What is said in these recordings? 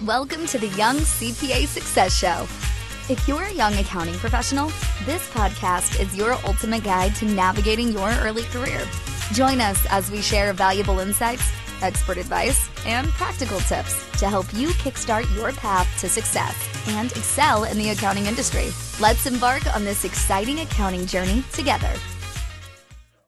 Welcome to the Young CPA Success Show. If you're a young accounting professional, this podcast is your ultimate guide to navigating your early career. Join us as we share valuable insights, expert advice, and practical tips to help you kickstart your path to success and excel in the accounting industry. Let's embark on this exciting accounting journey together.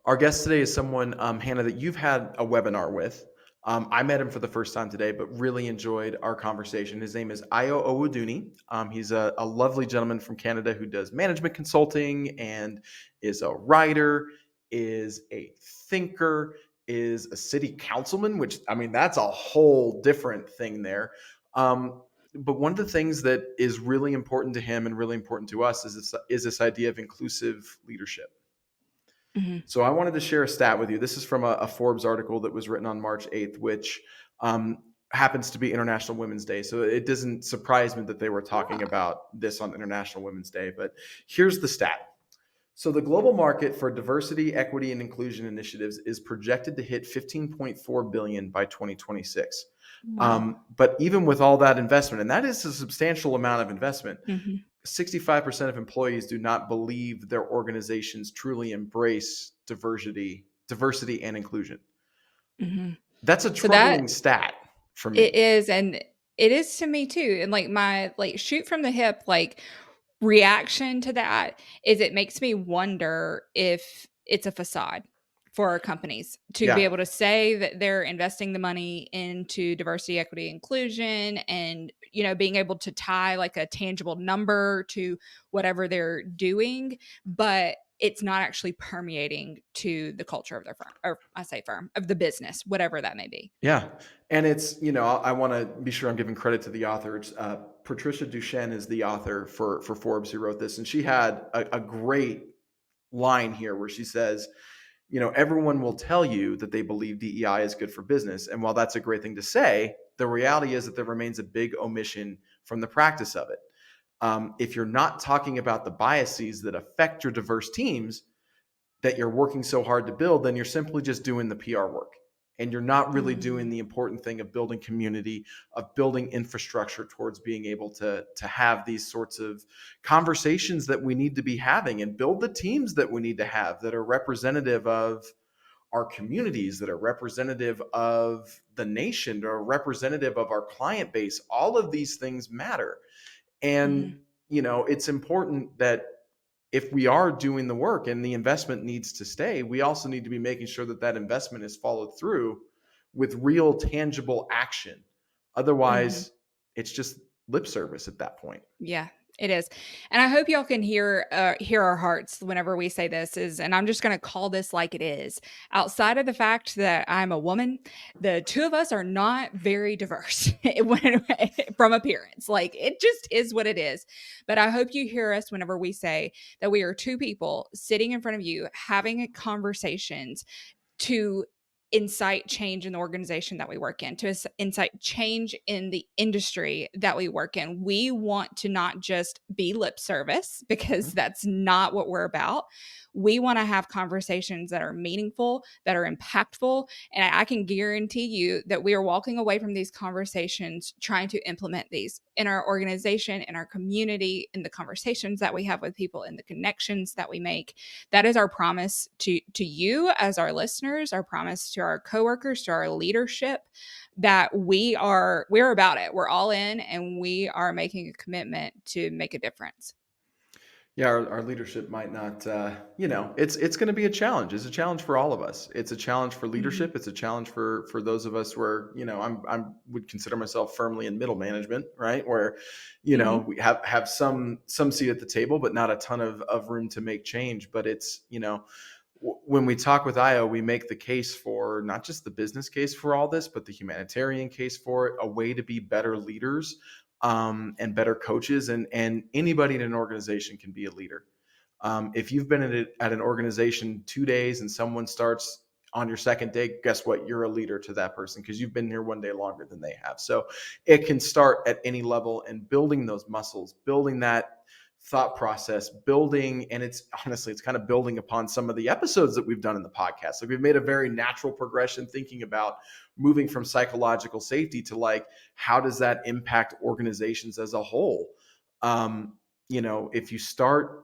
Our guest today is someone, Hannah, that you've had a webinar with. I met him for the first time today, but really enjoyed our conversation. His name is Ayo Owodunni. He's a lovely gentleman from Canada who does management consulting and is a writer, is a thinker, is a city councilman, which, I mean, that's a whole different thing there. But one of the things that is really important to him and really important to us is this idea of inclusive leadership. Mm-hmm. So I wanted to share a stat with you. This is from a Forbes article that was written on March 8th, which happens to be International Women's Day. So it doesn't surprise me that they were talking about this on International Women's Day. But here's the stat. So the global market for diversity, equity, and inclusion initiatives is projected to hit $15.4 billion by 2026. Wow. But even with all that investment, and that is a substantial amount of investment, 65% of employees do not believe their organizations truly embrace diversity and inclusion. Mm-hmm. That's a troubling stat for me. It is, and it is to me too. And like my shoot from the hip reaction to that is it makes me wonder if it's a facade for our companies to be able to say that they're investing the money into diversity, equity, inclusion, and, being able to tie a tangible number to whatever they're doing, but it's not actually permeating to the culture of their firm, or I say firm, of the business, whatever that may be. Yeah. And it's, I want to be sure I'm giving credit to the author. It's, Patricia Duchenne is the author for Forbes who wrote this. And she had a great line here where she says, everyone will tell you that they believe DEI is good for business. And while that's a great thing to say, the reality is that there remains a big omission from the practice of it. If you're not talking about the biases that affect your diverse teams that you're working so hard to build, then you're simply just doing the PR work. And you're not really doing the important thing of building community, of building infrastructure towards being able to have these sorts of conversations that we need to be having and build the teams that we need to have that are representative of our communities, that are representative of the nation, or representative of our client base. All of these things matter. And, it's important that if we are doing the work and the investment needs to stay, we also need to be making sure that that investment is followed through with real tangible action. Otherwise, it's just lip service at that point. Yeah, it is. And I hope y'all can hear our hearts whenever we say this and I'm just going to call this like it is. Outside of the fact that I'm a woman, the two of us are not very diverse from appearance. It just is what it is. But I hope you hear us whenever we say that we are two people sitting in front of you, having conversations to incite change in the organization that we work in, to incite change in the industry that we work in. We want to not just be lip service, because that's not what we're about. We want to have conversations that are meaningful, that are impactful. And I can guarantee you that we are walking away from these conversations trying to implement these in our organization, in our community, in the conversations that we have with people, in the connections that we make. That is our promise to you as our listeners, our promise to our coworkers, to our leadership, that we're about it. We're all in, and we are making a commitment to make a difference. Yeah, our leadership might not, it's going to be a challenge. It's a challenge for all of us. It's a challenge for leadership. It's a challenge for those of us where, I would consider myself firmly in middle management, right? Where, we have some seat at the table, but not a ton of room to make change. But it's, when we talk with Ayo, we make the case for not just the business case for all this, but the humanitarian case for it, a way to be better leaders. And better coaches, and anybody in an organization can be a leader. If you've been at an organization 2 days and someone starts on your second day, guess what? You're a leader to that person because you've been here 1 day longer than they have. So it can start at any level, and building those muscles, building that thought process, building, and it's kind of building upon some of the episodes that we've done in the podcast. Like we've made a very natural progression thinking about moving from psychological safety to like, how does that impact organizations as a whole? If you start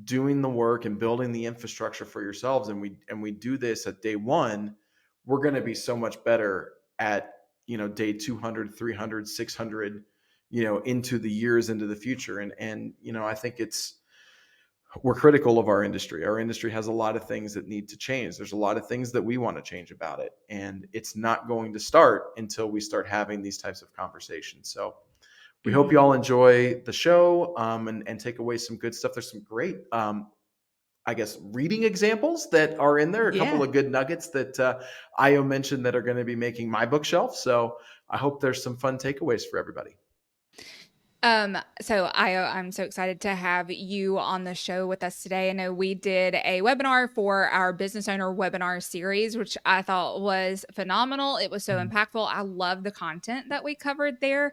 doing the work and building the infrastructure for yourselves, and we do this at day one, we're going to be so much better at, day 200, 300, 600, into the years into the future. And I think we're critical of our industry. Our industry has a lot of things that need to change. There's a lot of things that we want to change about it. And it's not going to start until we start having these types of conversations. So we hope you all enjoy the show, and take away some good stuff. There's some great, reading examples that are in there. A couple of good nuggets that Ayo mentioned that are going to be making my bookshelf. So I hope there's some fun takeaways for everybody. So Ayo, I'm so excited to have you on the show with us today. I know we did a webinar for our business owner webinar series, which I thought was phenomenal. It was so impactful. I love the content that we covered there.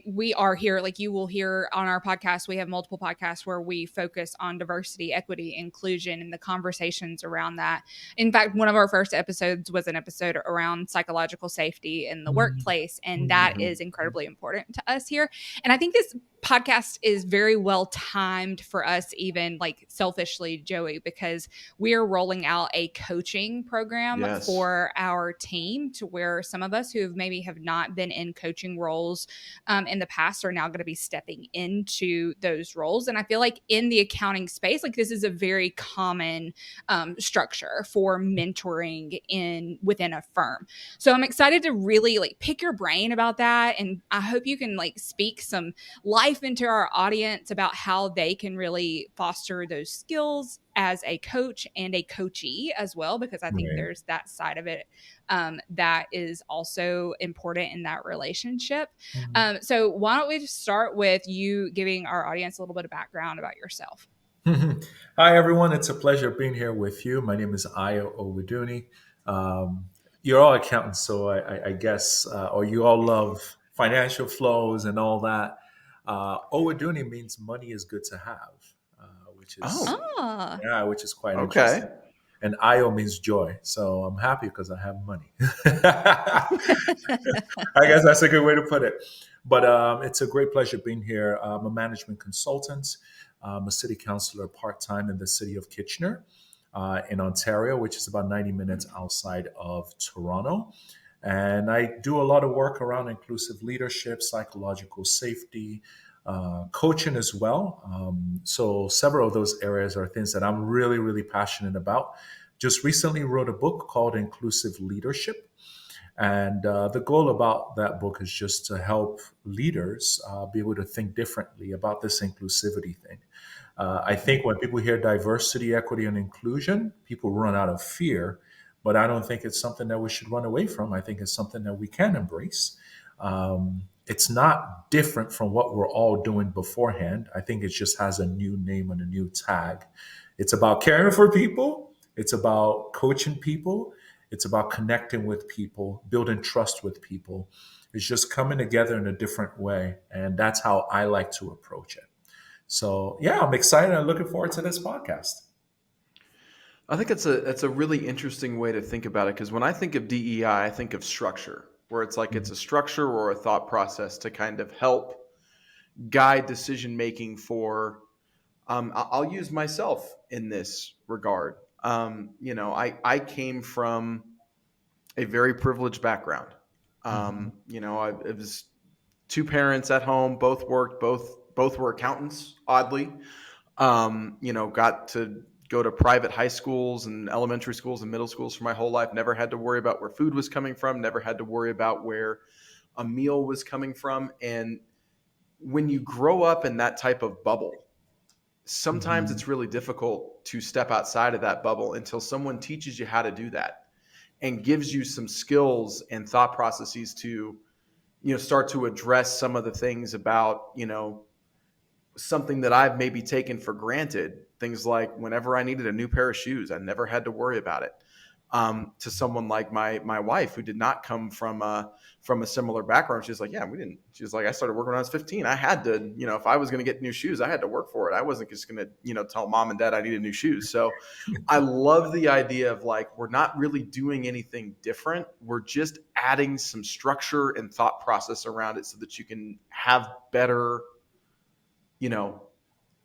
We are here, like you will hear on our podcast, we have multiple podcasts where we focus on diversity, equity, inclusion, and the conversations around that. In fact, one of our first episodes was an episode around psychological safety in the workplace, and that is incredibly important to us here. And I think this podcast is very well timed for us, even like selfishly, Joey, because we are rolling out a coaching program for our team, to where some of us who maybe have not been in coaching roles in the past are now going to be stepping into those roles. And I feel like in the accounting space, like this is a very common structure for mentoring within a firm. So I'm excited to really like pick your brain about that. And I hope you can like speak some life into our audience about how they can really foster those skills as a coach and a coachee as well, because I think there's that side of it that is also important in that relationship. So why don't we just start with you giving our audience a little bit of background about yourself? Hi, everyone. It's a pleasure being here with you. My name is Ayo Owodunni. You're all accountants, so I guess, or you all love financial flows and all that. Owodunni means money is good to have, which is quite interesting. And Ayo means joy, so I'm happy because I have money. I guess that's a good way to put it. But it's a great pleasure being here. I'm a management consultant. I'm a city councilor part-time in the city of Kitchener in Ontario, which is about 90 minutes outside of Toronto. And I do a lot of work around inclusive leadership, psychological safety, coaching as well. So several of those areas are things that I'm really, really passionate about. Just recently wrote a book called Inclusive Leadership. And the goal about that book is just to help leaders be able to think differently about this inclusivity thing. I think when people hear diversity, equity, and inclusion, people run out of fear. But I don't think it's something that we should run away from. I think it's something that we can embrace. It's not different from what we're all doing beforehand. I think it just has a new name and a new tag. It's about caring for people. It's about coaching people. It's about connecting with people, building trust with people. It's just coming together in a different way. And that's how I like to approach it. So, yeah, I'm excited. I'm looking forward to this podcast. I think it's a really interesting way to think about it, because when I think of DEI, I think of structure, where it's like it's a structure or a thought process to kind of help guide decision making for. I'll use myself in this regard. I came from a very privileged background. It was two parents at home, both worked, both were accountants. Oddly, got to go to private high schools and elementary schools and middle schools for my whole life. Never had to worry about where food was coming from. Never had to worry about where a meal was coming from. And when you grow up in that type of bubble, sometimes it's really difficult to step outside of that bubble until someone teaches you how to do that and gives you some skills and thought processes to, start to address some of the things about, something that I've maybe taken for granted. Things like whenever I needed a new pair of shoes, I never had to worry about it. to someone like my wife, who did not come from a similar background. She's like, yeah, we didn't. She's like, I started working when I was 15. I had to, if I was going to get new shoes, I had to work for it. I wasn't just going to, tell mom and dad I needed new shoes. So I love the idea of like, we're not really doing anything different. We're just adding some structure and thought process around it so that you can have better,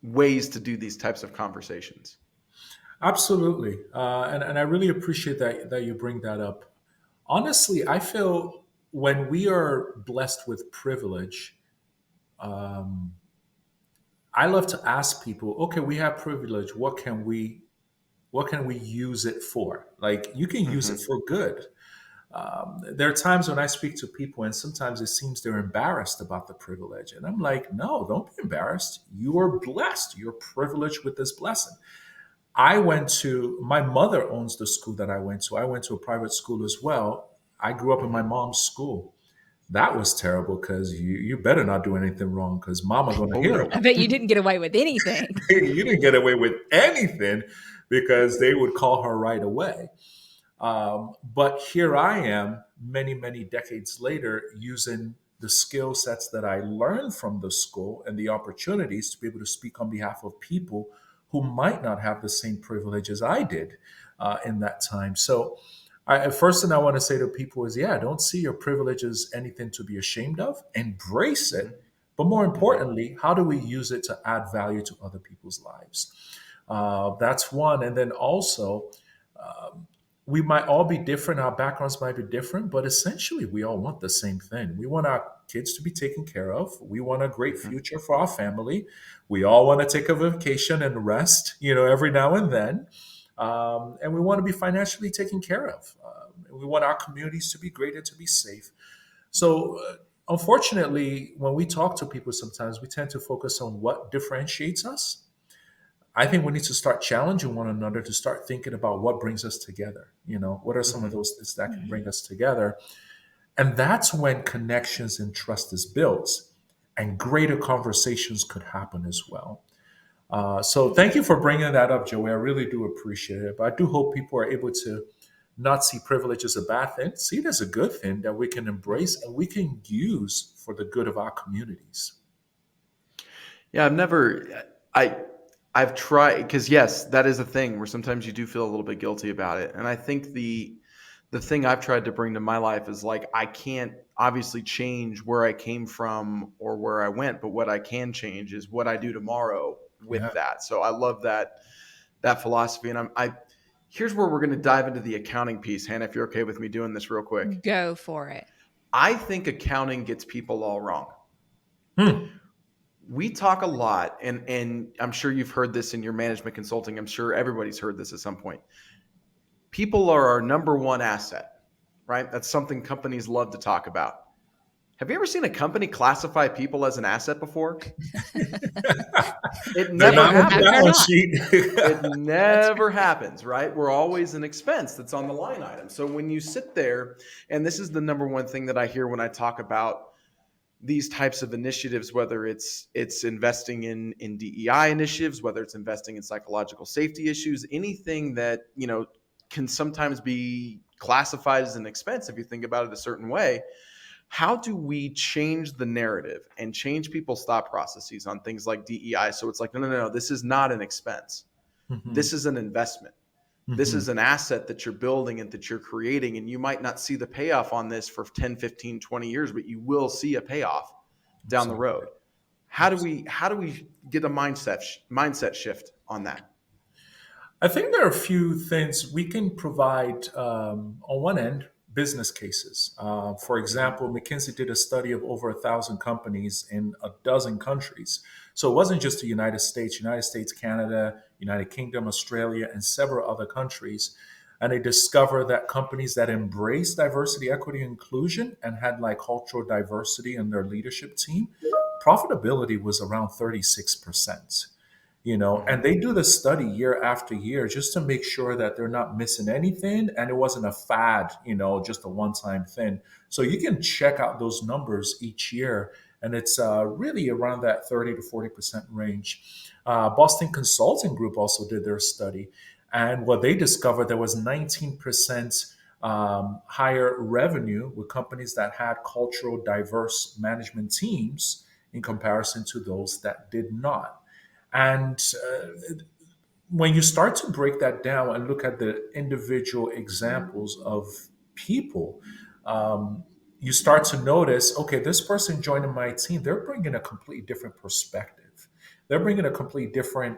ways to do these types of conversations. Absolutely. And I really appreciate that you bring that up. Honestly, I feel when we are blessed with privilege, um, I love to ask people, okay, we have privilege. What can we use it for? Like, you can use it Mm-hmm. for good. There are times when I speak to people, and sometimes it seems they're embarrassed about the privilege. And I'm like, no, don't be embarrassed. You are blessed. You're privileged with this blessing. My mother owns the school that I went to. I went to a private school as well. I grew up in my Mm-hmm. mom's school. That was terrible because you better not do anything wrong because mama going to Oh hear yeah. I about bet you didn't get away with anything. it. You didn't get away with anything because they would call her right away. But here I am, many, many decades later, using the skill sets that I learned from the school and the opportunities to be able to speak on behalf of people who might not have the same privilege as I did in that time. So, first thing I want to say to people is, yeah, don't see your privilege as anything to be ashamed of. Embrace Mm-hmm. it. But more Mm-hmm. importantly, how do we use it to add value to other people's lives? That's one. And then also, um, we might all be different. Our backgrounds might be different, but essentially, we all want the same thing. We want our kids to be taken care of. We want a great Mm-hmm. future for our family. We all want to take a vacation and rest, every now and then. And we want to be financially taken care of. We want our communities to be great and to be safe. So, unfortunately, when we talk to people, sometimes we tend to focus on what differentiates us. I think we need to start challenging one another to start thinking about what brings us together. What are some of Mm-hmm. those things that can Mhm. bring us together? And that's when connections and trust is built and greater conversations could happen as well. So thank you for bringing that up, Joey. I really do appreciate it. But I do hope people are able to not see privilege as a bad thing, see it as a good thing that we can embrace and we can use for the good of our communities. Yeah, I, I've tried, because yes, that is a thing where sometimes you do feel a little bit guilty about it. And I think the thing I've tried to bring to my life is like, I can't obviously change where I came from or where I went, but what I can change is what I do tomorrow Yeah. with that. So I love that philosophy. And here's where we're going to dive into the accounting piece, Hannah, if you're okay with me doing this real quick. Go for it. I think accounting gets people all wrong. Hmm. We talk a lot, and I'm sure you've heard this in your management consulting. I'm sure everybody's heard this at some point. People are our number one asset, right? That's something companies love to talk about. Have you ever seen a company classify people as an asset before? It They're never not on the Happen or happens. balance not. sheet. It That's never happens, right? We're always an expense that's on the line item. So when you sit there, and this is the number one thing that I hear when I talk about these types of initiatives, whether it's investing in DEI initiatives, whether it's investing in psychological safety issues, anything that can sometimes be classified as an expense if you think about it a certain way. How do we change the narrative and change people's thought processes on things like DEI? So it's like, no, no, no, this is not an expense. Mhm, This is an investment. This mhm. is an asset that you're building and that you're creating. And you might not see the payoff on this for 10, 15, 20 years, but you will see a payoff down the Absolutely. road. How do we get a mindset shift on that? I think there are a few things we can provide. On one end, business cases. For Mm-hmm. example, McKinsey did a study of over 1,000 companies in a dozen countries. So it wasn't just the United States, Canada, United Kingdom, Australia, and several other countries. And they discovered that companies that embraced diversity, equity, inclusion, and had like cultural diversity in their leadership team, profitability was around 36%. And Mm-hmm. they do the study year after year just to make sure that they're not missing anything and it wasn't a fad, just a one-time thing. So you can check out those numbers each year, and it's really around that 30 to 40% range. Boston Consulting Group also did their study, And what they discovered, there was 19% higher revenue with companies that had cultural diverse management teams in comparison to those that did not. And when you start to break that down and look at the individual examples of people, um, you start to notice, okay, this person joining my team, they're bringing a completely different perspective. They're bringing a completely different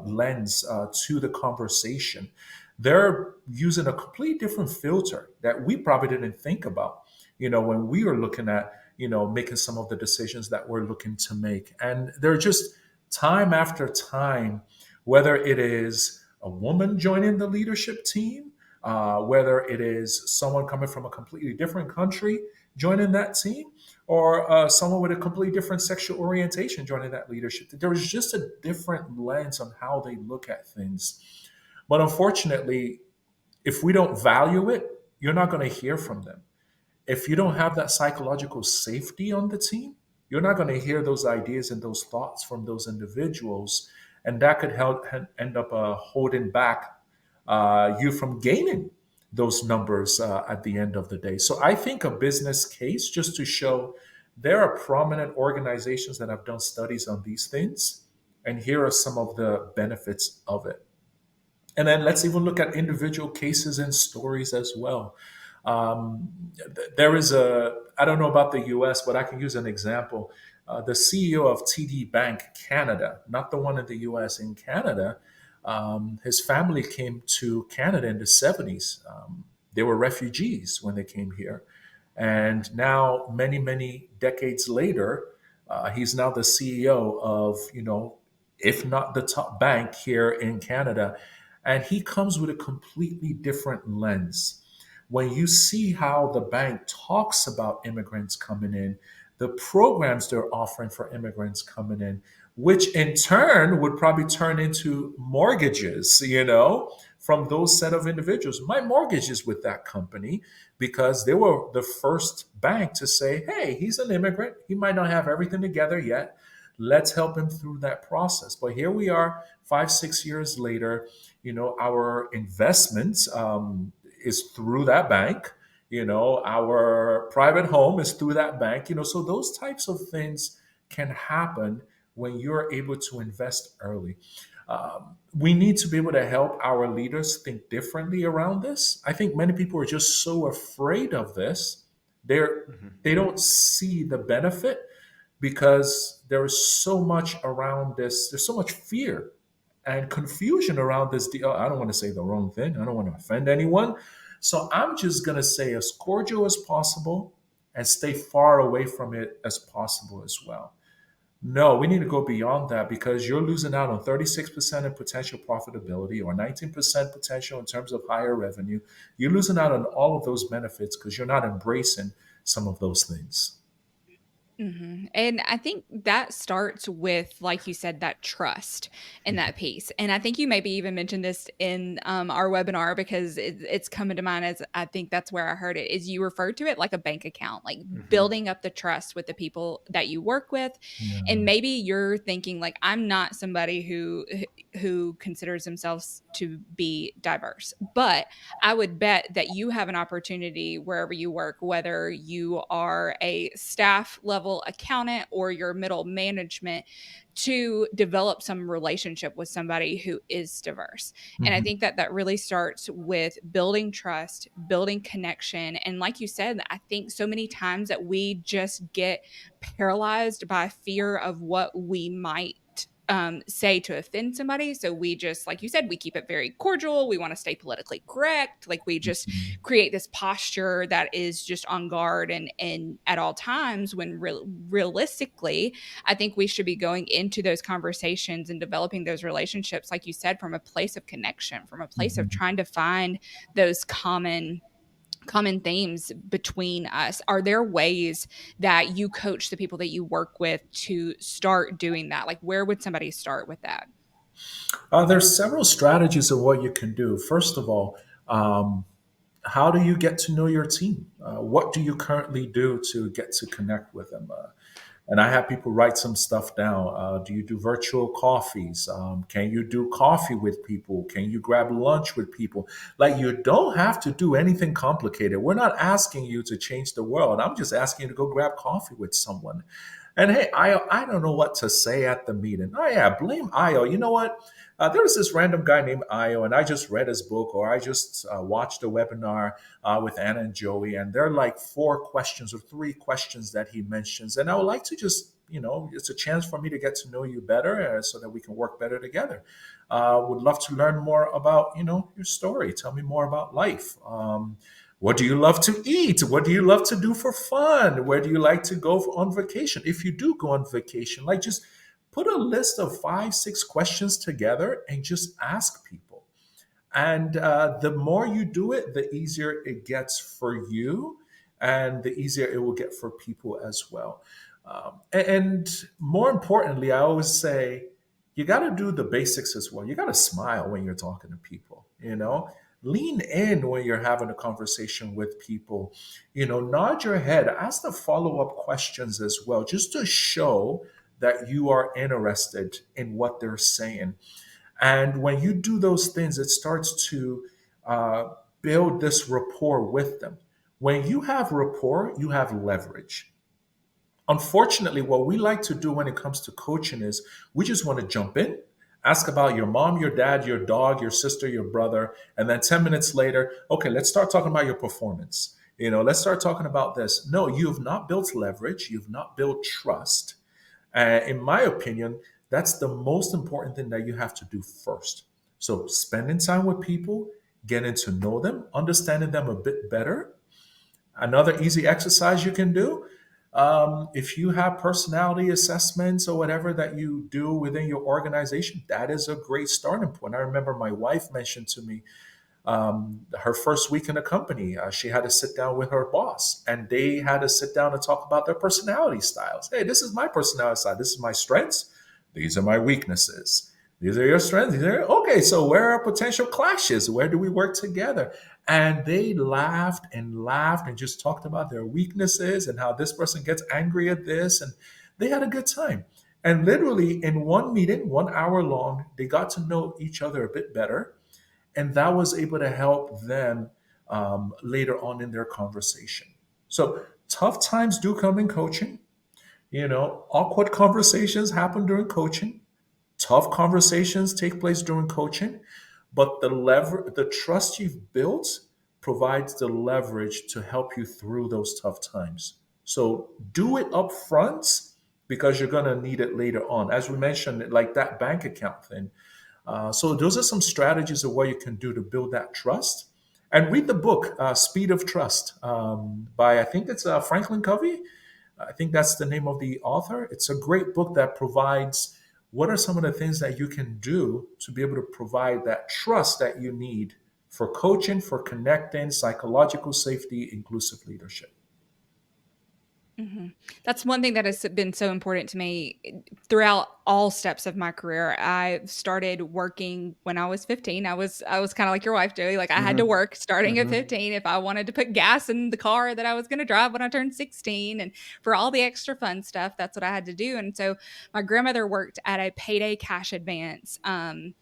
lens to the conversation. They're using a completely different filter that we probably didn't think about, when we were looking at, making some of the decisions that we're looking to make. And they're just time after time, whether it is a woman joining the leadership team, whether it is someone coming from a completely different country joining that team, or someone with a completely different sexual orientation joining that leadership. There is just a different lens on how they look at things. But unfortunately, if we don't value it, you're not going to hear from them. If you don't have that psychological safety on the team, you're not going to hear those ideas and those thoughts from those individuals. And that could help end up holding back you from gaining those numbers at the end of the day. So I think a business case, just to show there are prominent organizations that have done studies on these things, and here are some of the benefits of it. And then let's even look at individual cases and stories as well. There is I don't know about the US, but I can use an example. The CEO of TD Bank Canada, not the one in the US, in Canada, his family came to Canada in the 70s. They were refugees when they came here. And now, many, many decades later, he's now the CEO of, if not the top bank here in Canada. And he comes with a completely different lens. When you see how the bank talks about immigrants coming in, the programs they're offering for immigrants coming in, which in turn would probably turn into mortgages, from those set of individuals. My mortgage is with that company because they were the first bank to say, hey, he's an immigrant. He might not have everything together yet. Let's help him through that process. But here we are 5, 6 years later, our investments is through that bank. Our private home is through that bank. So those types of things can happen when you're able to invest early. We need to be able to help our leaders think differently around this. I think many people are just so afraid of this. They don't see the benefit because there is so much around this. There's so much fear and confusion around this deal. I don't want to say the wrong thing. I don't want to offend anyone. So I'm just going to say as cordial as possible and stay far away from it as possible as well. No, we need to go beyond that because you're losing out on 36% in potential profitability or 19% potential in terms of higher revenue. You're losing out on all of those benefits because you're not embracing some of those things. And I think that starts with, like you said, that trust in that piece. And I think you maybe even mentioned this in our webinar because it's coming to mind as I think that's where I heard it, is you referred to it like a bank account, like building up the trust with the people that you work with. Yeah. And maybe you're thinking like, I'm not somebody who considers themselves to be diverse, but I would bet that you have an opportunity wherever you work, whether you are a staff level accountant or your middle management, to develop some relationship with somebody who is diverse. And I think that really starts with building trust, building connection. And like you said, I think so many times that we just get paralyzed by fear of what we might say to offend somebody. So we just, like you said, we keep it very cordial. We want to stay politically correct. Like we just create this posture that is just on guard and at all times when realistically, I think we should be going into those conversations and developing those relationships, like you said, from a place of connection, from a place of trying to find those common themes between us. Are there ways that you coach the people that you work with to start doing that? Like, where would somebody start with that? There's several strategies of what you can do. First of all, how do you get to know your team? What do you currently do to get to connect with them? And I have people write some stuff down. Do you do virtual coffees? Can you do coffee with people? Can you grab lunch with people? Like, you don't have to do anything complicated. We're not asking you to change the world. I'm just asking you to go grab coffee with someone. And hey, I don't know what to say at the meeting. Oh yeah, blame Io. You know what? There was this random guy named Io, and I just read his book, or I just watched a webinar with Anna and Joey, and there are like 4 questions or 3 questions that he mentions, and I would like to just, it's a chance for me to get to know you better, so that we can work better together. Would love to learn more about, your story. Tell me more about life. What do you love to eat? What do you love to do for fun? Where do you like to go on vacation? If you do go on vacation, like, just put a list of 5, 6 questions together and just ask people. And the more you do it, the easier it gets for you, and the easier it will get for people as well. And more importantly, I always say, you got to do the basics as well. You got to smile when you're talking to people, lean in when you're having a conversation with people, nod your head, ask the follow-up questions as well, just to show that you are interested in what they're saying. And when you do those things, it starts to uh, build this rapport with them. When you have rapport, you have leverage. Unfortunately, what we like to do when it comes to coaching is we just want to jump in, ask about your mom, your dad, your dog, your sister, your brother, and then 10 minutes later, okay, let's start talking about your performance. Let's start talking about this. No, you have not built leverage, you've not built trust. In my opinion, that's the most important thing that you have to do first. So, spending time with people, getting to know them, understanding them a bit better. Another easy exercise you can do, if you have personality assessments or whatever that you do within your organization, that is a great starting point. I remember my wife mentioned to me, her first week in the company, she had to sit down with her boss, and they had to sit down and talk about their personality styles. Hey, this is my personality style. This is my strengths. These are my weaknesses. These are your strengths. Okay, so where are potential clashes? Where do we work together? And they laughed and just talked about their weaknesses and how this person gets angry at this. And they had a good time. And literally in one meeting, 1 hour long, they got to know each other a bit better, and that was able to help them later on in their conversation. So tough times do come in coaching. Awkward conversations happen during coaching. Tough conversations take place during coaching, but the trust you've built provides the leverage to help you through those tough times. So do it up front, because you're going to need it later on. As we mentioned, like that bank account thing, so those are some strategies of what you can do to build that trust. And read the book, Speed of Trust, by, I think it's Franklin Covey. I think that's the name of the author. It's a great book that provides what are some of the things that you can do to be able to provide that trust that you need for coaching, for connecting, psychological safety, inclusive leadership. Mhm. That's one thing that has been so important to me throughout all steps of my career. I started working when I was 15. I was kind of like your wife, Joey. Like, I had to Mm-hmm. work starting at Mm-hmm. 15 if I wanted to put gas in the car that I was going to drive when I turned 16, and for all the extra fun stuff, that's what I had to do. And so my grandmother worked at a payday cash advance and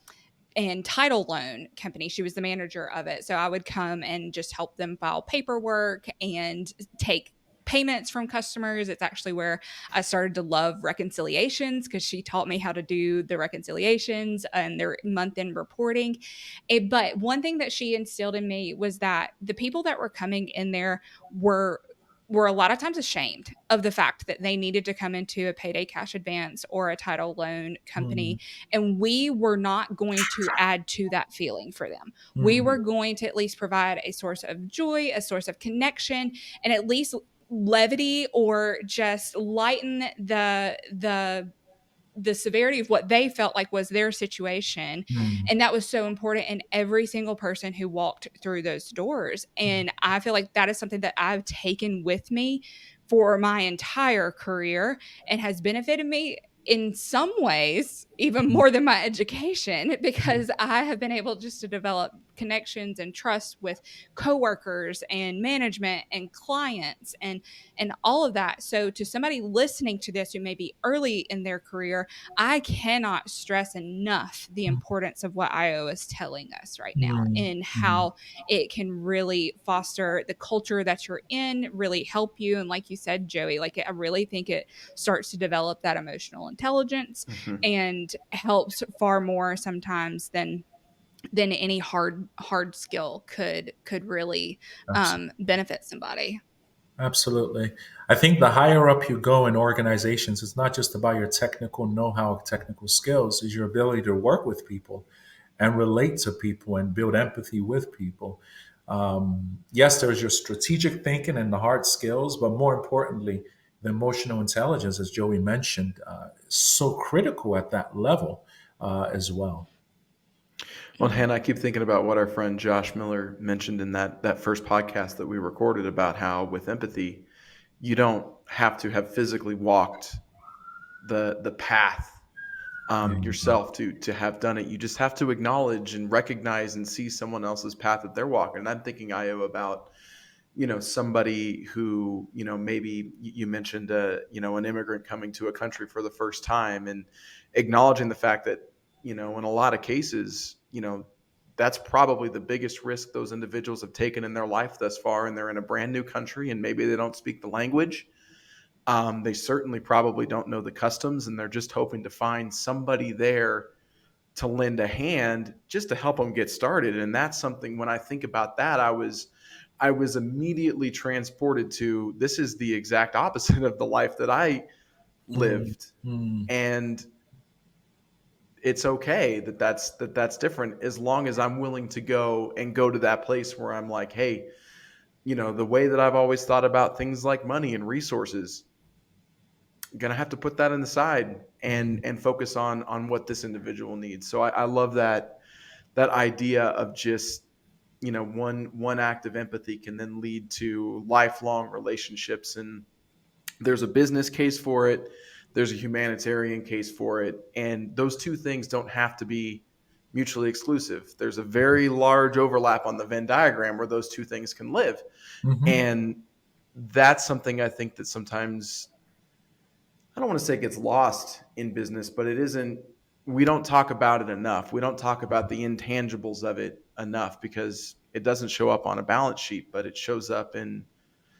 title loan company. She was the manager of it. So I would come and just help them file paperwork and take payments from customers. It's actually where I started to love reconciliations, because she taught me how to do the reconciliations and their month-end reporting. But one thing that she instilled in me was that the people that were coming in there were a lot of times ashamed of the fact that they needed to come into a payday cash advance or a title loan company, and we were not going to add to that feeling for them. We were Mhm. going to at least provide a source of joy, a source of connection, and at least levity, or just lighten the severity of what they felt like was their situation. Mhm. And that was so important in every single person who walked through those doors. And I feel like that is something that I've taken with me for my entire career and has benefited me in some ways, even more than my education, because I have been able just to develop connections and trust with coworkers and management and clients and all of that. So to somebody listening to this who may be early in their career, I cannot stress enough the importance of what Ayo is telling us right now and how it can really foster the culture that you're in, really help you. And like you said, Joey, like I really think it starts to develop that emotional intelligence and helps far more sometimes than any hard skill could really benefit somebody. Absolutely. I think the higher up you go in organizations, it's not just about your technical know-how, technical skills, is your ability to work with people and relate to people and build empathy with people. Yes, there's your strategic thinking and the hard skills, but more importantly, the emotional intelligence, as Joey mentioned, is so critical at that level as well. Well, Hannah, I keep thinking about what our friend Josh Miller mentioned in that first podcast that we recorded about how with empathy, you don't have to have physically walked the path yourself to have done it. You just have to acknowledge and recognize and see someone else's path that they're walking. And I'm thinking, Io, about somebody who maybe you mentioned an immigrant coming to a country for the first time, and acknowledging the fact that in a lot of cases that's probably the biggest risk those individuals have taken in their life thus far, and they're in a brand new country and maybe they don't speak the language. They certainly probably don't know the customs, and they're just hoping to find somebody there to lend a hand just to help them get started. And that's something, when I think about that, I was immediately transported to, this is the exact opposite of the life that I lived. And it's okay that's different, as long as I'm willing to go to that place where I'm like, hey, the way that I've always thought about things like money and resources, gonna have to put that on the side and focus on what this individual needs. So I love that idea of just one act of empathy can then lead to lifelong relationships. And there's a business case for it, there's a humanitarian case for it, and those two things don't have to be mutually exclusive. There's a very large overlap on the Venn diagram where those two things can live. And that's something I think that sometimes, I don't want to say it gets lost in business, but it isn't, we don't talk about it enough. We don't talk about the intangibles of it enough, because it doesn't show up on a balance sheet, but it shows up in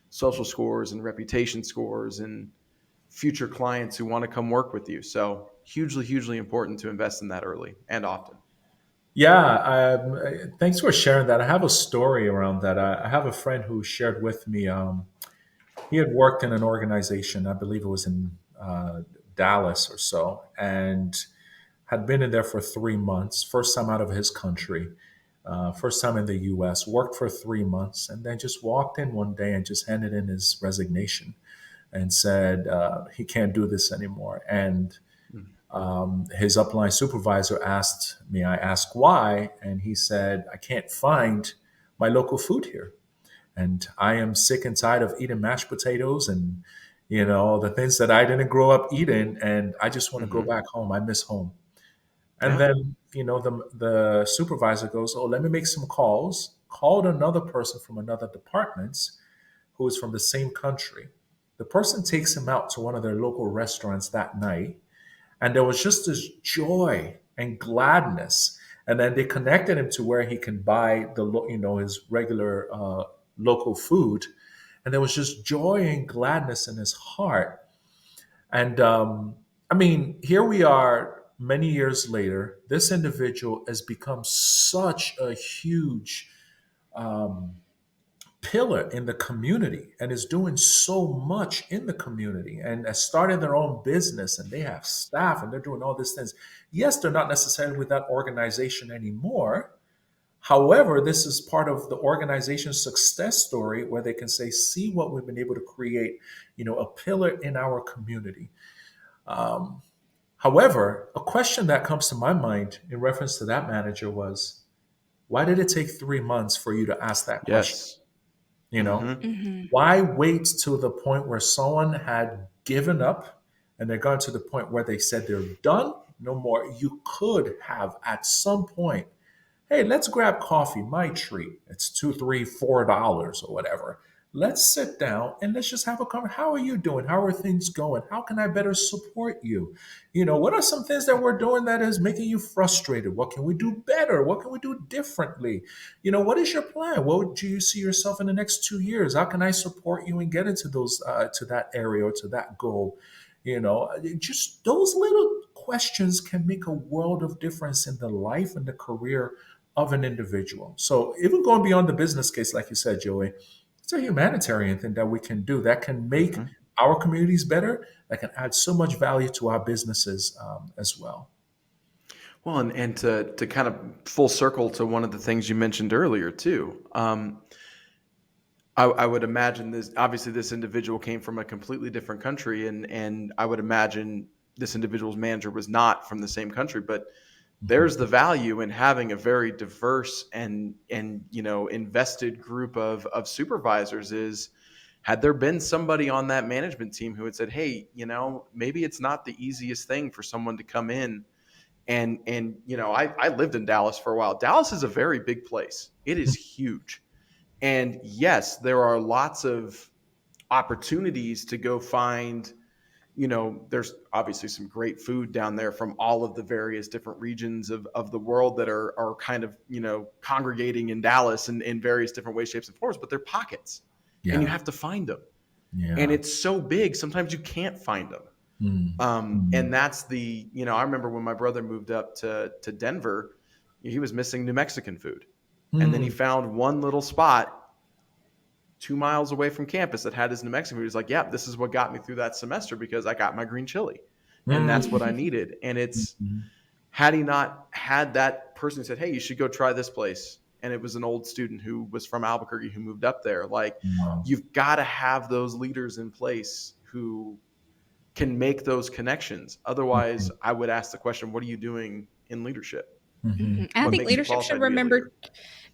social scores and reputation scores and future clients who want to come work with you. So hugely, hugely important to invest in that early and often. Yeah, thanks for sharing that. I have a story around that. I have a friend who shared with me. He had worked in an organization, I believe it was in Dallas or so, and had been in there for 3 months. First time out of his country, first time in the U.S. Worked for 3 months, and then just walked in one day and just handed in his resignation and said he can't do this anymore. And his upline supervisor asked me, I asked why, and he said, I can't find my local food here. And I am sick and tired of eating mashed potatoes and, the things that I didn't grow up eating. And I just want to go back home. I miss home. And then, the supervisor goes, oh, let me make some calls. Called another person from another department who is from the same country. The person takes him out to one of their local restaurants that night. And there was just this joy and gladness. And then they connected him to where he can buy his regular local food. And there was just joy and gladness in his heart. And here we are many years later. This individual has become such a huge pillar in the community and is doing so much in the community and has started their own business, and they have staff and they're doing all these things. Yes, they're not necessarily with that organization anymore. However, this is part of the organization's success story where they can say, see what we've been able to create, a pillar in our community. However, a question that comes to my mind in reference to that manager was, why did it take 3 months for you to ask that question? Yes. Why wait till the point where someone had given up and they're gone to the point where they said they're done, no more. You could have at some point, hey, let's grab coffee, my treat. It's $2, $3, $4 or whatever. Let's sit down and let's just have a conversation. How are you doing? How are things going? How can I better support you? What are some things that we're doing that is making you frustrated? What can we do better? What can we do differently? What is your plan? What do you see yourself in the next 2 years? How can I support you and get into those to that area or to that goal? Just those little questions can make a world of difference in the life and the career of an individual. So even going beyond the business case, like you said, Joey, it's a humanitarian thing that we can do that can make our communities better, that can add so much value to our businesses as well. Well, and to kind of full circle to one of the things you mentioned earlier too. I would imagine this individual came from a completely different country, and I would imagine this individual's manager was not from the same country, but there's the value in having a very diverse and invested group of supervisors. Is had there been somebody on that management team who had said, hey, maybe it's not the easiest thing for someone to come in and I lived in Dallas for a while. Dallas is a very big place. It is huge. And yes, there are lots of opportunities to go find, there's obviously some great food down there from all of the various different regions of the world that are kind of, congregating in Dallas in various different ways, shapes, and forms, but they're pockets and you have to find them. Yeah. And it's so big, sometimes you can't find them. And that's I remember when my brother moved up to Denver, he was missing New Mexican food. And then he found one little spot 2 miles away from campus that had his New Mexican food. He's like, yeah, this is what got me through that semester because I got my green chili and that's what I needed. And it's, had he not had that person who said, hey, you should go try this place. And it was an old student who was from Albuquerque who moved up there. Like, you've got to have those leaders in place who can make those connections. Otherwise, I would ask the question, what are you doing in leadership? And I think leadership should remember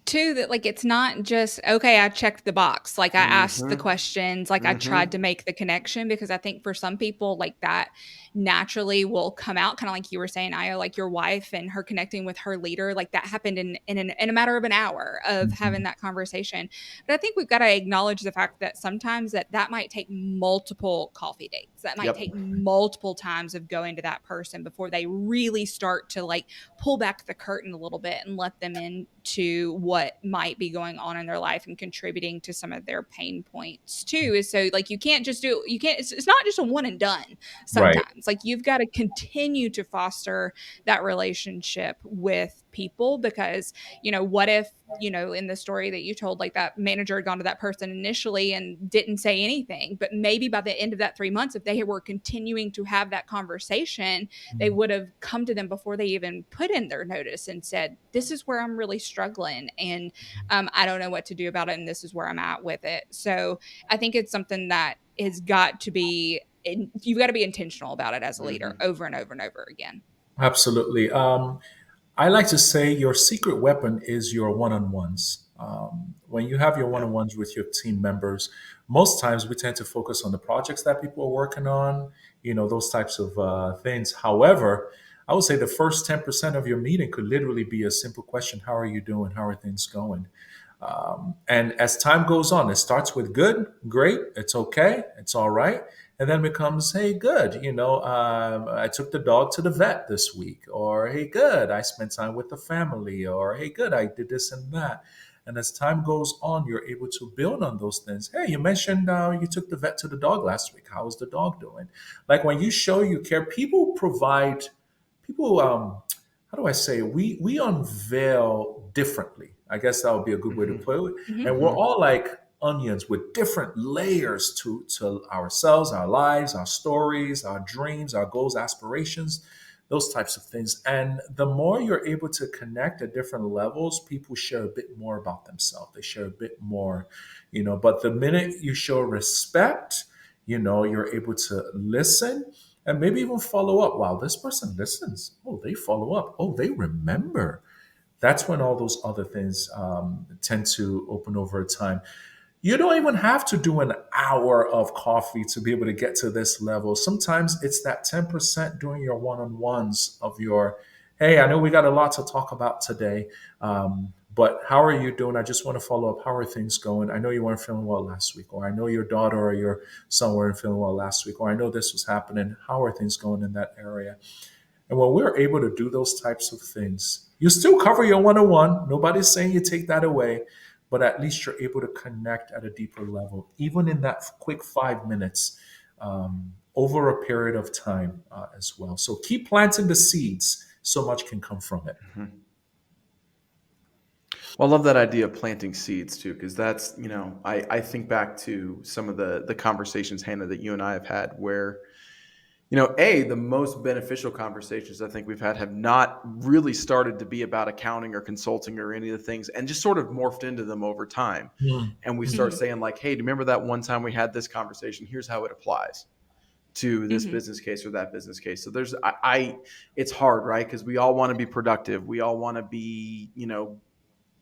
too that it's not just, okay, I checked the box. I asked the questions, I tried to make the connection, because I think for some people that naturally will come out, kind of like you were saying, Ayo, your wife and her connecting with her leader, that happened in a matter of an hour of having that conversation. But I think we've got to acknowledge the fact that sometimes that might take multiple coffee dates. That might take multiple times of going to that person before they really start to pull back the curtain a little bit and let them into what might be going on in their life and contributing to some of their pain points too. Is so you can't just do, it's not just a one and done sometimes. You've got to continue to foster that relationship with people, because what if in the story that you told, that manager had gone to that person initially and didn't say anything, but maybe by the end of that 3 months, if they were continuing to have that conversation, they would have come to them before they even put in their notice and said, this is where I'm really struggling and I don't know what to do about it, and this is where I'm at with it. So I think it's something that has got to be, you've got to be intentional about it as a leader over and over and over again. Absolutely. I like to say your secret weapon is your one-on-ones. When you have your one-on-ones with your team members, most times we tend to focus on the projects that people are working on, those types of things. However, I would say the first 10% of your meeting could literally be a simple question: how are you doing? How are things going? And as time goes on, it starts with good, great, it's okay, it's all right. And then becomes, hey, good, I took the dog to the vet this week, or hey, good, I spent time with the family, or hey, good, I did this and that. And as time goes on, you're able to build on those things. Hey, you mentioned you took the vet to the dog last week. How is the dog doing? When you show you care, people, how do I say, we unveil differently. I guess that would be a good way to put it. And we're all like onions with different layers to ourselves, our lives, our stories, our dreams, our goals, aspirations, those types of things. And the more you're able to connect at different levels, people share a bit more about themselves. They share a bit more, but the minute you show respect, you're able to listen and maybe even follow up. Wow, this person listens. Oh, they follow up. Oh, they remember. That's when all those other things tend to open over time. You don't even have to do an hour of coffee to be able to get to this level. Sometimes it's that 10% doing your one-on-ones of your, hey, I know we got a lot to talk about today, but how are you doing? I just want to follow up. How are things going? I know you weren't feeling well last week, or I know your daughter or your son weren't feeling well last week, or I know this was happening. How are things going in that area? And when we're able to do those types of things, you still cover your one-on-one. Nobody's saying you take that away, but at least you're able to connect at a deeper level, even in that quick 5 minutes, over a period of time as well. So keep planting the seeds. So much can come from it. Mhm. Well, I love that idea of planting seeds too, because that's, I think back to some of the conversations, Hannah, that you and I have had where, the most beneficial conversations I think we've had have not really started to be about accounting or consulting or any of the things, and just sort of morphed into them over time. Mm. And we start Mhm. saying like, hey, do you remember that one time we had this conversation? Here's how it applies to this Mhm. business case or that business case. So it's hard, right? Because we all want to be productive. We all want to be,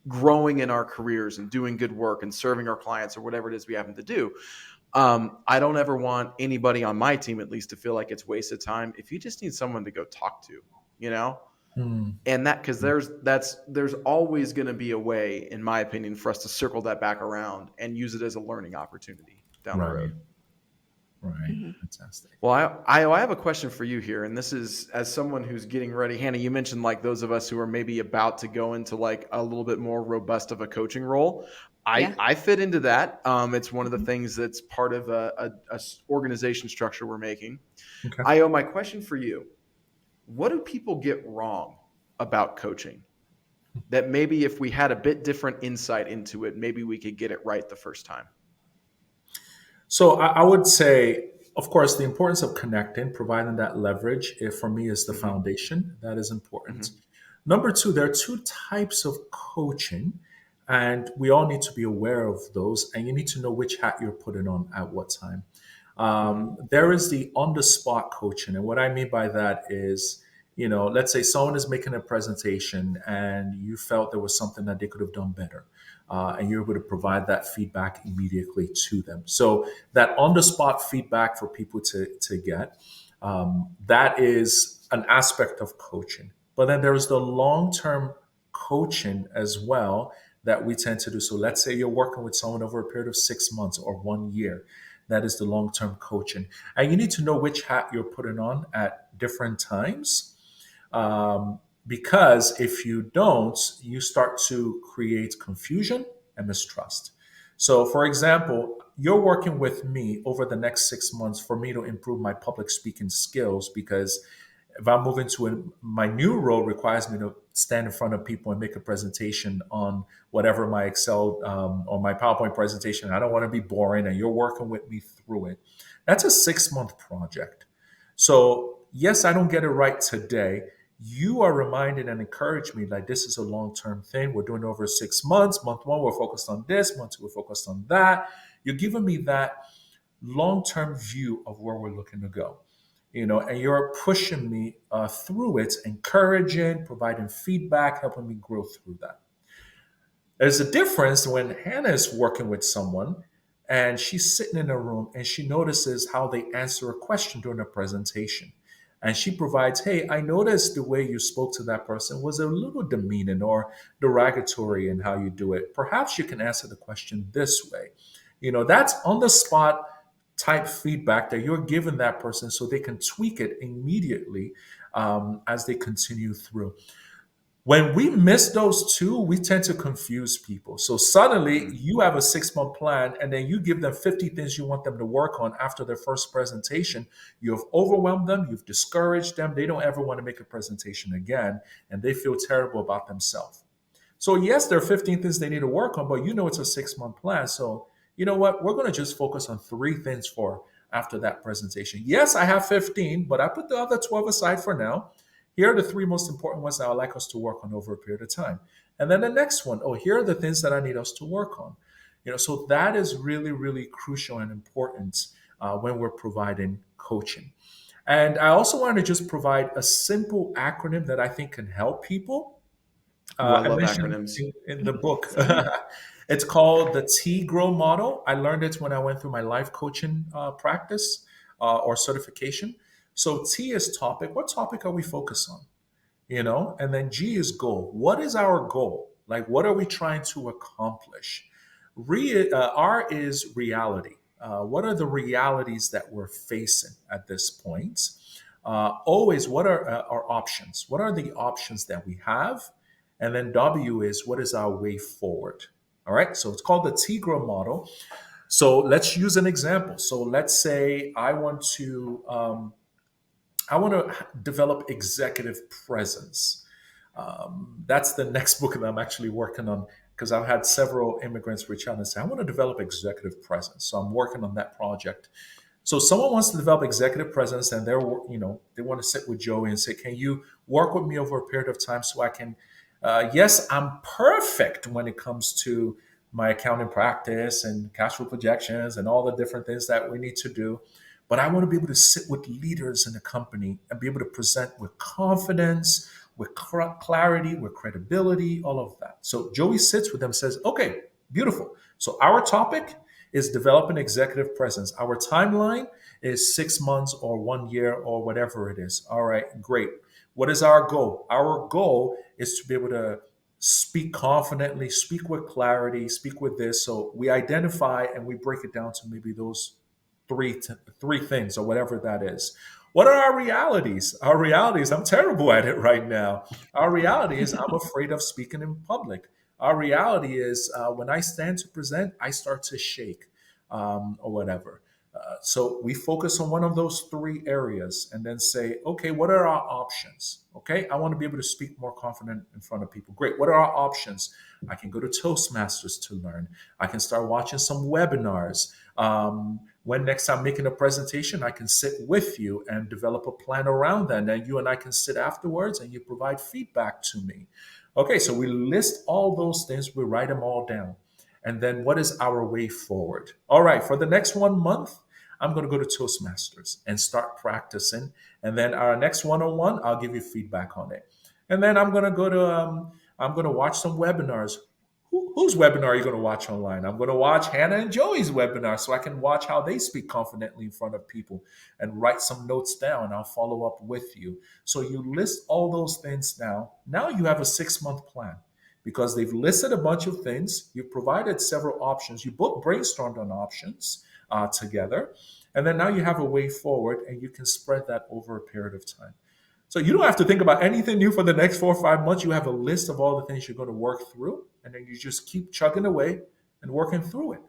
growing in our careers and doing good work and serving our clients or whatever it is we happen to do. I don't ever want anybody on my team, at least, to feel like it's wasted time. If you just need someone to go talk to, you know, Mm. and that, because there's always going to be a way, in my opinion, for us to circle that back around and use it as a learning opportunity down the Right. road. Right. Mhm. Fantastic. Well, I have a question for you here, and this is as someone who's getting ready. Hannah, you mentioned like those of us who are maybe about to go into like a little bit more robust of a coaching role. I, Yeah. I fit into that. It's one of the Mhm. things that's part of a organization structure we're making. Okay. Io, my question for you: what do people get wrong about coaching? That maybe if we had a bit different insight into it, maybe we could get it right the first time. So I would say, of course, the importance of connecting, providing that leverage, for me is the Mm-hmm. foundation. That is important. Mm-hmm. Number two, there are two types of coaching, and we all need to be aware of those. And you need to know which hat you're putting on at what time. Mm-hmm. There is the on the spot coaching. And what I mean by that is, let's say someone is making a presentation and you felt there was something that they could have done better. And you're able to provide that feedback immediately to them. So that on the spot feedback for people to get, that is an aspect of coaching. But then there's the long term coaching as well that we tend to do. So let's say you're working with someone over a period of 6 months or 1 year. That is the long term coaching. And you need to know which hat you're putting on at different times. Because if you don't, you start to create confusion and mistrust. So, for example, you're working with me over the next 6 months for me to improve my public speaking skills because if I'm moving to my new role requires me to stand in front of people and make a presentation on whatever my Excel or my PowerPoint presentation. I don't want to be boring, and you're working with me through it. That's a 6 month project. So yes, I don't get it right today. You are reminded and encourage me like this is a long-term thing. We're doing it over 6 months. Month one, we're focused on this. Month two, we're focused on that. You're giving me that long-term view of where we're looking to go, and you're pushing me through it, encouraging, providing feedback, helping me grow through that. There's a difference when Hannah is working with someone and she's sitting in a room and she notices how they answer a question during a presentation. And she provides, hey, I noticed the way you spoke to that person was a little demeaning or derogatory in how you do it. Perhaps you can answer the question this way. That's on the spot type feedback that you're giving that person so they can tweak it immediately as they continue through. When we miss those two, we tend to confuse people. So suddenly Mm-hmm. you have a 6 month plan and then you give them 50 things you want them to work on after their first presentation. You've overwhelmed them, you've discouraged them. They don't ever want to make a presentation again and they feel terrible about themselves. So yes, there are 15 things they need to work on, but it's a 6 month plan. So you know what? We're going to just focus on three things for after that presentation. Yes, I have 15, but I put the other 12 aside for now. Here are the three most important ones that I would like us to work on over a period of time. And then the next one, oh, here are the things that I need us to work on. So that is really, really crucial and important when we're providing coaching. And I also want to just provide a simple acronym that I think can help people. Ooh, I I love mentioned acronyms. in the book, Same. It's called the T Grow model. I learned it when I went through my life coaching practice or certification. So T is topic. What topic are we focused on? And then G is goal. What is our goal? Like, what are we trying to accomplish? R is reality. What are the realities that we're facing at this point? O is what are our options? What are the options that we have? And then W is what is our way forward? All right. So it's called the Tigro model. So let's use an example. So let's say I want to develop executive presence. That's the next book that I'm actually working on because I've had several immigrants reach out and say, I want to develop executive presence. So I'm working on that project. So someone wants to develop executive presence and they want to sit with Joey and say, can you work with me over a period of time so I can, yes, I'm perfect when it comes to my accounting practice and cash flow projections and all the different things that we need to do. But I want to be able to sit with leaders in the company and be able to present with confidence, with clarity, with credibility, all of that. So Joey sits with them and says, okay, beautiful. So our topic is developing executive presence. Our timeline is 6 months or 1 year or whatever it is. All right, great. What is our goal? Our goal is to be able to speak confidently, speak with clarity, speak with this. So we identify and we break it down to maybe those three things or whatever that is. What are our realities? Our realities, I'm terrible at it right now. Our reality is I'm afraid of speaking in public. Our reality is when I stand to present, I start to shake or whatever. So we focus on one of those three areas and then say, okay, what are our options? Okay, I want to be able to speak more confident in front of people. Great. What are our options? I can go to Toastmasters to learn. I can start watching some webinars. When next I'm making a presentation, I can sit with you and develop a plan around that. And then you and I can sit afterwards and you provide feedback to me. Okay, so we list all those things, we write them all down. And then what is our way forward? All right, for the next 1 month, I'm going to go to Toastmasters and start practicing. And then our next one-on-one, I'll give you feedback on it. And then I'm going to watch some webinars. Whose webinar are you going to watch online? I'm going to watch Hannah and Joey's webinar so I can watch how they speak confidently in front of people and write some notes down. I'll follow up with you. So you list all those things down. Now you have a 6-month plan because they've listed a bunch of things. You've provided several options. You both brainstormed on options together. And then now you have a way forward and you can spread that over a period of time. So you don't have to think about anything new for the next 4 or 5 months. You have a list of all the things you're going to work through, and then you just keep chugging away and working through it.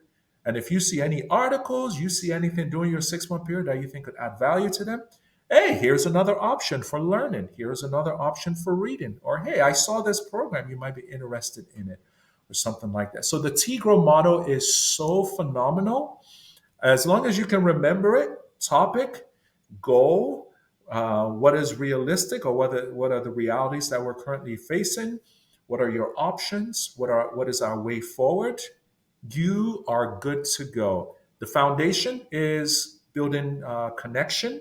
And if you see any articles, you see anything during your 6-month period that you think could add value to them, hey, here's another option for learning. Here's another option for reading. Or hey, I saw this program. You might be interested in it or something like that. So the Tigro model is so phenomenal. As long as you can remember it, topic, goal, what is realistic or what are the realities that we're currently facing? What are your options? What is our way forward? You are good to go. The foundation is building connection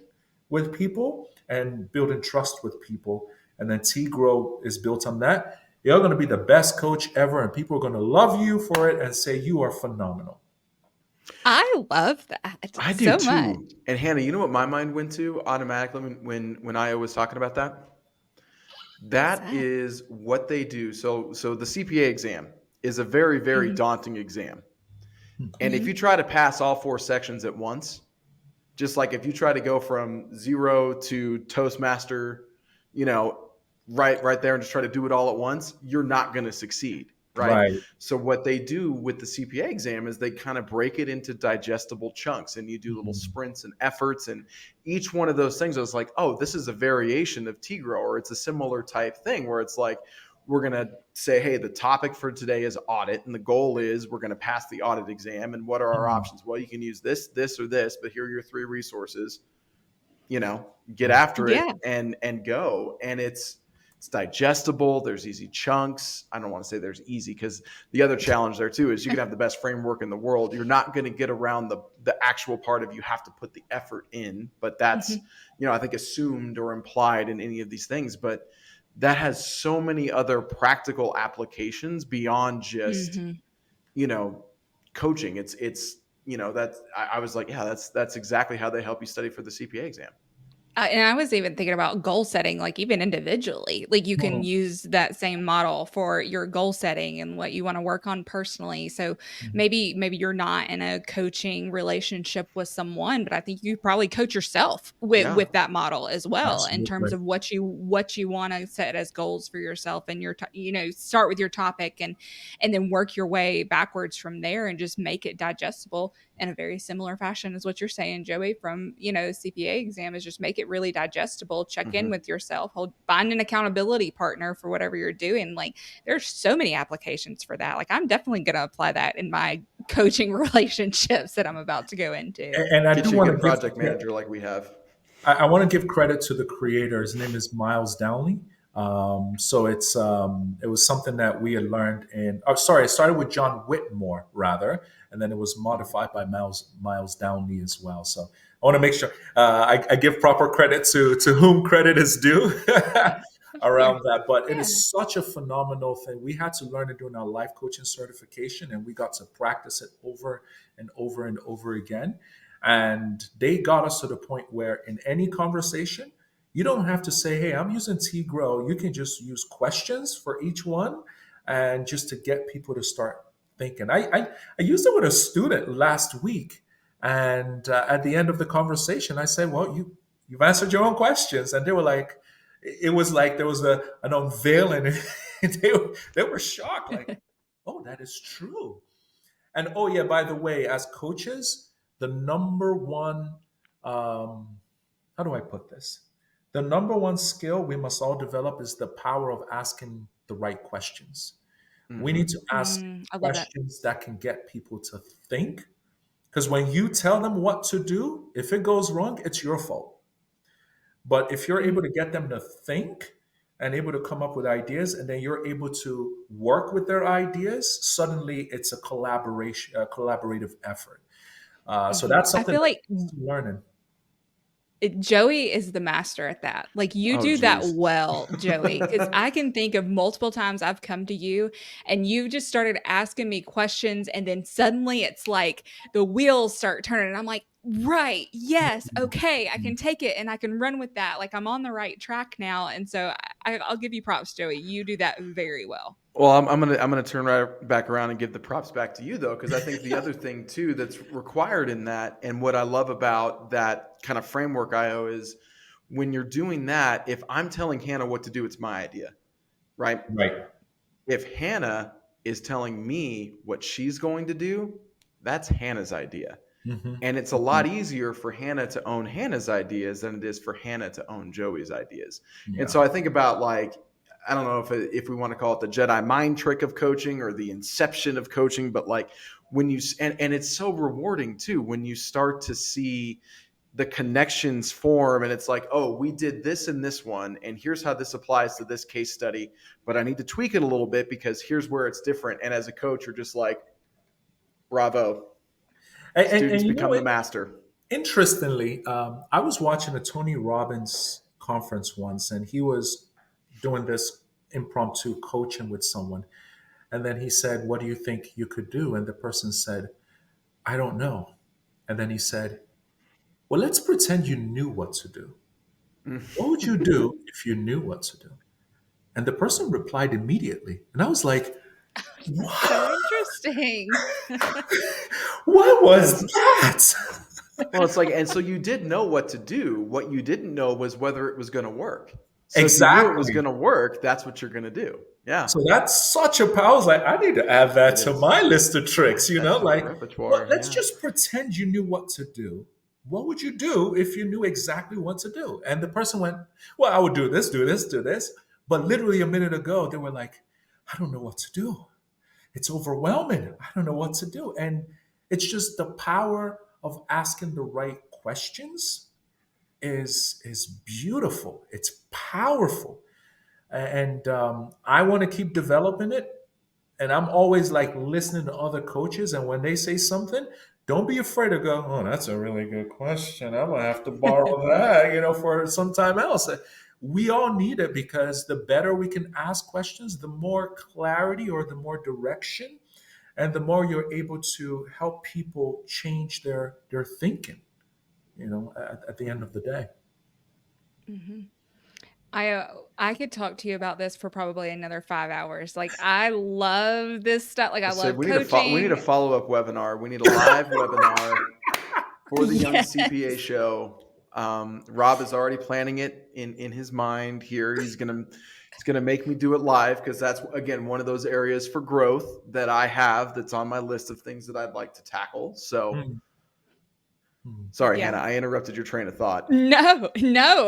with people and building trust with people. And then T Grow is built on that. You're going to be the best coach ever, and people are going to love you for it and say you are phenomenal. I love that I do so too. much. And Hannah, you know what my mind went to automatically when Ayo was talking about that? That is what they do. So the CPA exam is a very, very daunting exam. And if you try to pass all 4 sections at once, just like if you try to go from 0 to Toastmaster, right there and just try to do it all at once, you're not going to succeed. Right. Right. So what they do with the CPA exam is they kind of break it into digestible chunks and you do little sprints and efforts. And each one of those things, I was like, oh, this is a variation of Tigro, or it's a similar type thing where it's like, we're going to say, hey, the topic for today is audit. And the goal is we're going to pass the audit exam. And what are our options? Well, you can use this, this, or this, but here are your 3 resources, get after it and go. And it's digestible. There's easy chunks. I don't want to say there's easy because the other challenge there too is you can have the best framework in the world. You're not going to get around the actual part of you have to put the effort in, but that's, I think assumed or implied in any of these things, but that has so many other practical applications beyond just you know, coaching. It's that's I was like, yeah, that's exactly how they help you study for the CPA exam. And I was even thinking about goal setting, like even individually, like you can Mhm. use that same model for your goal setting and what you want to work on personally. So maybe you're not in a coaching relationship with someone, but I think you probably coach yourself Yeah. with that model as well in terms Absolutely. of what you want to set as goals for yourself and start with your topic and then work your way backwards from there and just make it digestible in a very similar fashion as what you're saying, Joey, from, CPA exam is just make it really digestible, check in Mhm. with yourself, find an accountability partner for whatever you're doing. Like there's so many applications for that. Like I'm definitely going to apply that in my coaching relationships that I'm about to go into. And I Get do you a want good to give, project yeah, manager like we have. I want to give credit to the creator. His name is Miles Downey. So it was something that we had learned in. Oh, sorry, it started with John Whitmore rather, and then it was modified by Miles Downey as well. So I want to make sure I give proper credit to whom credit is due Yeah. around that. But it Yeah. is such a phenomenal thing. We had to learn it during our life coaching certification, and we got to practice it over and over and over again. And they got us to the point where in any conversation, you don't have to say, hey, I'm using T Grow. You can just use questions for each one and just to get people to start thinking. I used it with a student last week. And at the end of the conversation, I said, well, you've answered your own questions. And they were like, it was like there was an unveiling. They were shocked, like, oh, that is true. And oh yeah, by the way, as coaches, the number one, how do I put this? The number one skill we must all develop is the power of asking the right questions. We need Mhm. to ask I love that. questions that can get people to think. Because when you tell them what to do, if it goes wrong, it's your fault. But if you're able Mm. to get them to think and able to come up with ideas, and then you're able to work with their ideas, suddenly it's a collaborative effort. So that's I something feel that like we're still learning. Joey is the master at that. Like you Oh, do that geez. well, Joey, because I can think of multiple times I've come to you and you just started asking me questions, and then suddenly it's like the wheels start turning. And I'm like, right, yes, okay, I can take it and I can run with that. Like I'm on the right track now. And so I'll give you props, Joey. You do that very well. Well, I'm gonna turn right back around and give the props back to you though, because I think the other thing too that's required in that, and what I love about that kind of framework, IO, is when you're doing that. If I'm telling Hannah what to do, it's my idea, right? Right. If Hannah is telling me what she's going to do, that's Hannah's idea. Hmm. And it's a lot easier for Hannah to own Hannah's ideas than it is for Hannah to own Joey's ideas. And Yeah. so I think about, like, I don't know if we want to call it the Jedi mind trick of coaching or the inception of coaching, but like when you and it's so rewarding too when you start to see the connections form, and it's like, oh, we did this in this one and here's how this applies to this case study, but I need to tweak it a little bit because here's where it's different. And as a coach, you're just like, bravo, And students you know become the what? master. Interestingly, I was watching a Tony Robbins conference once, and he was doing this impromptu coaching with someone. And then he said, what do you think you could do? And the person said, I don't know. And then he said, well, let's pretend you knew what to do. What would you do if you knew what to do? And the person replied immediately. And I was like, So what? interesting. What was Yes. that? Well, it's like, and so you did know what to do. What you didn't know was whether it was going to work. So if you knew it was Exactly. going to work, that's what you're going to do. Yeah, So that's such a power. I was like, I need to add that it to is. my list of tricks, That's to the like, well, repertoire. let's Yeah. just pretend you knew what to do. What would you do if you knew exactly what to do? And the person went, well, I would do this, do this, do this. But literally a minute ago, they were like, I don't know what to do. It's overwhelming. I don't know what to do. And it's just the power of asking the right questions is beautiful. It's powerful. And I want to keep developing it. And I'm always like listening to other coaches. And when they say something, don't be afraid to go, oh, that's a really good question. I'm going to have to borrow that, for some time else. We all need it because the better we can ask questions, the more clarity or the more direction and the more you're able to help people change their thinking, at the end of the day. Hmm. I could talk to you about this for probably another 5 hours. Like, I love this stuff. Like, I So love we need a coaching. follow-up webinar. We need a live webinar for the Young CPA Yes. Show. Rob is already planning it in his mind here. He's gonna make me do it live, because that's, again, one of those areas for growth that I have that's on my list of things that I'd like to tackle. So Mm, mm, sorry, Yeah. Hannah, I interrupted your train of thought. No,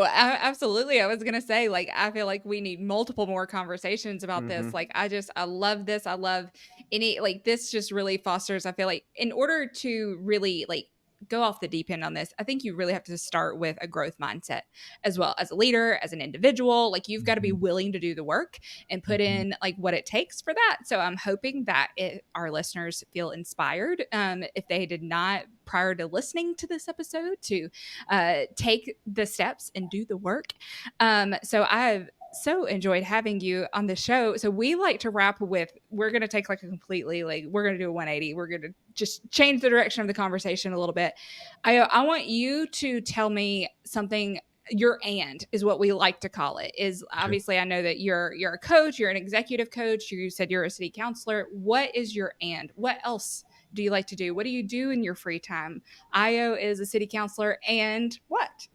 absolutely. I was gonna say, like, I feel like we need multiple more conversations about this. Hmm. Like, I love this. I love this just really fosters. I feel like in order to really like go off the deep end on this, I think you really have to start with a growth mindset as well as a leader, as an individual. Like, you've got to be mhm, willing to do the work and put mhm. in like what it takes for that. So I'm hoping that our listeners feel inspired, if they did not prior to listening to this episode, to take the steps and do the work. So I've so enjoyed having you on the show. So we like to wrap with, we're going to take like a completely, like, we're going to do a 180. We're going to just change the direction of the conversation a little bit. I want you to tell me something. Your and is what we like to call it. Is Okay. obviously, I know that you're a coach, you're an executive coach, you said you're a city councilor. What is your and? What else do you like to do? What do you do in your free time? Ayo is a city councilor, and what?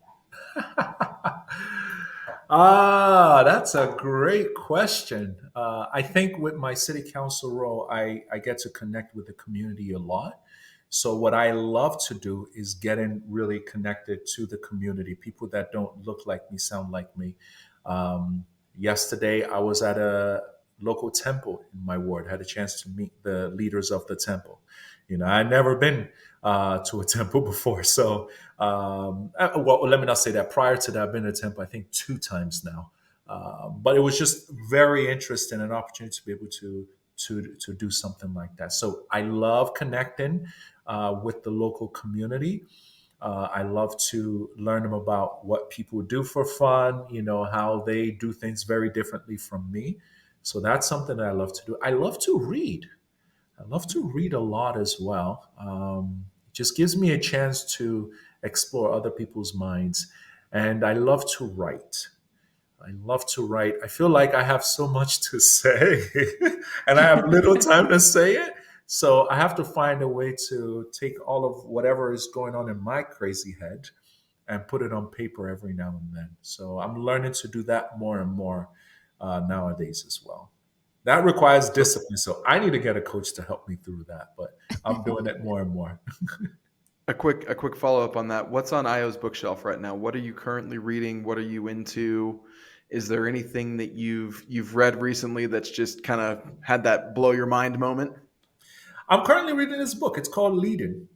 That's a great question. I think with my city council role, I get to connect with the community a lot. So what I love to do is get in really connected to the community, people that don't look like me, sound like me. Yesterday, I was at a local temple in my ward, had a chance to meet the leaders of the temple. I'd never been to a temple before. So, well, let me not say that. Prior to that, I've been to a temple, I think, 2 times now. But it was just very interesting, an opportunity to be able to do something like that. So I love connecting with the local community. I love to learn them about what people do for fun, how they do things very differently from me. So that's something that I love to do. I love to read. I love to read a lot as well. It just gives me a chance to explore other people's minds. And I love to write. I love to write. I feel like I have so much to say and I have little time to say it. So I have to find a way to take all of whatever is going on in my crazy head and put it on paper every now and then. So I'm learning to do that more and more nowadays as well. That requires So discipline. So I need to get a coach to help me through that, but I'm doing it more and more. a quick follow-up on that. What's on Io's bookshelf right now? What are you currently reading? What are you into? Is there anything that you've read recently that's just kind of had that blow your mind moment? I'm currently reading this book. It's called Leading.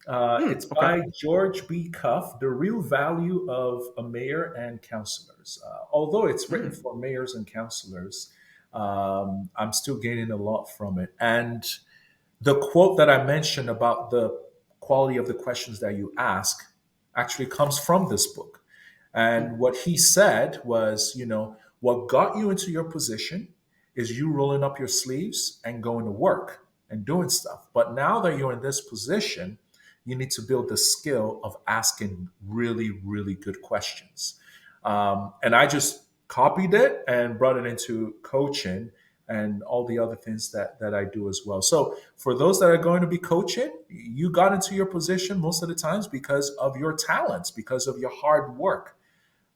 It's Okay. by George B. Cuff, The Real Value of a Mayor and Counselors. Although it's written Mm, for mayors and counselors, I'm still gaining a lot from it. And the quote that I mentioned about the quality of the questions that you ask actually comes from this book. mm, And what he said was, what got you into your position is you rolling up your sleeves and going to work and doing stuff. But now that you're in this position, you need to build the skill of asking really, really good questions. And I just copied it and brought it into coaching and all the other things that I do as well. So for those that are going to be coaching, you got into your position most of the times because of your talents, because of your hard work.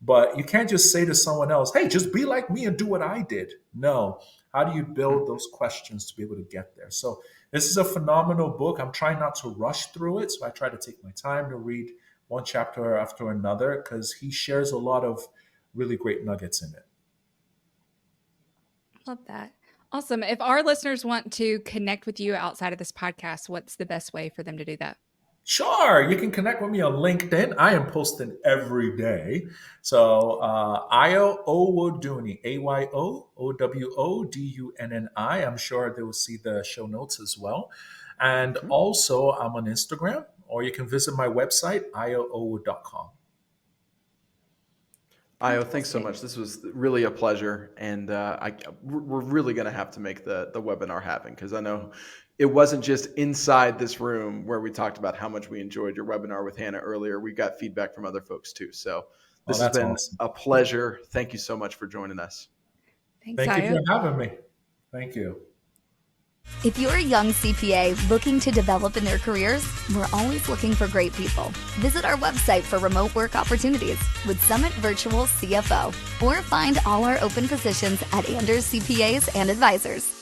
But you can't just say to someone else, hey, just be like me and do what I did. No. How do you mm. build those questions to be able to get there? So this is a phenomenal book. I'm trying not to rush through it. So I try to take my time to read one chapter after another because he shares a lot of really great nuggets in it. Love that. Awesome. If our listeners want to connect with you outside of this podcast, what's the best way for them to do that? Sure, you can connect with me on LinkedIn. I am posting every day. So Ayo Owodunni, Ayo Owodunni. I'm sure they will see the show notes as well. And Mhm. also, I'm on Instagram, or you can visit my website, iowood.com. Ayo, thanks so Fantastic. much. This was really a pleasure, and we're really going to have to make the webinar happen, because I know it wasn't just inside this room where we talked about how much we enjoyed your webinar with Hannah earlier. We got feedback from other folks too. So Oh, this has that's been awesome. a pleasure. Thank you so much for joining us. Thanks, Thank you Ayo. for having me. Thank you. If you're a young CPA looking to develop in their careers, we're always looking for great people. Visit our website for remote work opportunities with Summit Virtual CFO, or find all our open positions at Anders CPAs and Advisors.